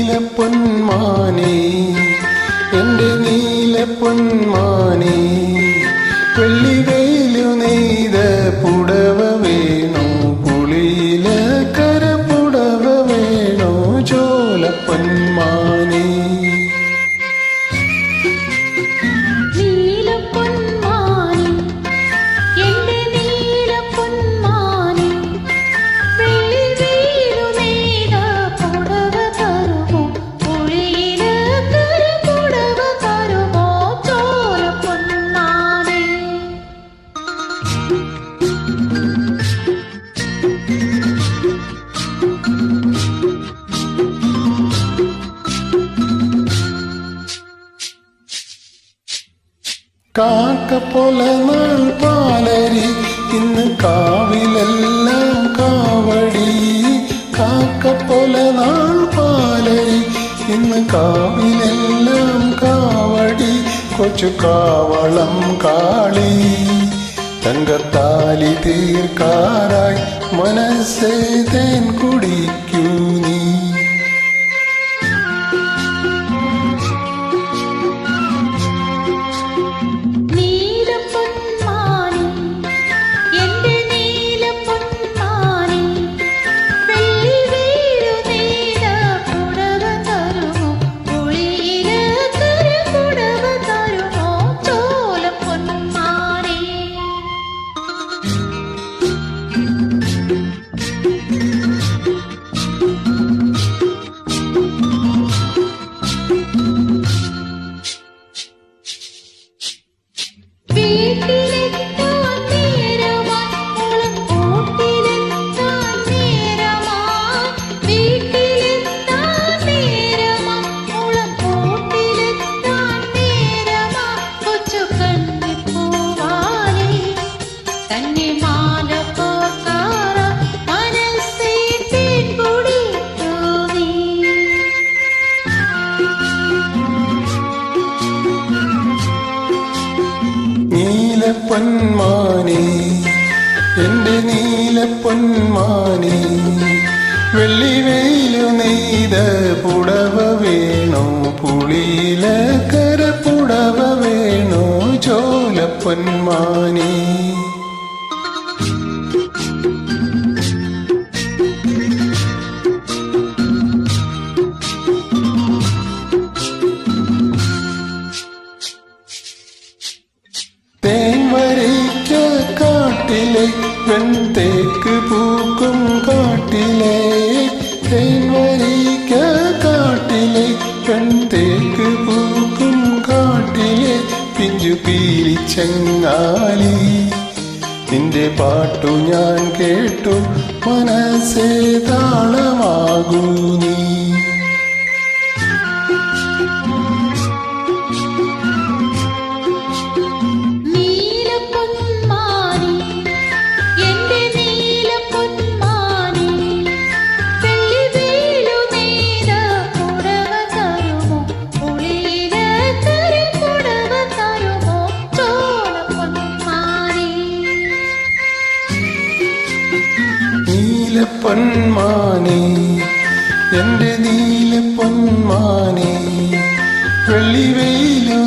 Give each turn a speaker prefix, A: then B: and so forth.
A: പൊന്മാനേ എന്റെ നീല പൊന്മാനേ വെള്ളിവേലു നെയ്ത പുടവ വേണോ പുളിയില കരപ്പുടവ വേണോ ചോല പൊന്മാനേ കാക്കപ്പോലെ നാൾ പാലരി ഇന്ന് കാവിലെല്ലാം കാവടി കാക്കപ്പോലെ നാൾ പാലരി ഇന്ന് കാവിലെല്ലാം കാവടി കൊച്ചു കാവളം കാളി തങ്കത്താലി തീർക്കാറായി മനസ്സേ തേൻ കുടിക്കൂ നീ പൊന്മാനേ എന്റെ നീല പൊന്മാനേ വെള്ളിവേലു നെയ്ത പുടവ വേണോ പുളിയില കരപ്പുടവ വേണോ ചോല പൊന്മാനേ തേൻവരിക്ക കാട്ടിലെ വെൺതേക്ക് പൂക്കും കാട്ടിലെ തേൻവരിക്ക കാട്ടിലെ വെൺതേക്ക് പൂക്കും കാട്ടിലെ പിഞ്ചു പീലിച്ചങ്ങാലി നിന്റെ പാട്ടു ഞാൻ കേട്ടു മനസ്സേ താളമാകൂ നീ പൊന്മാനേ എന്റെ നീല പൊന്മാനേ വെള്ളിവേലു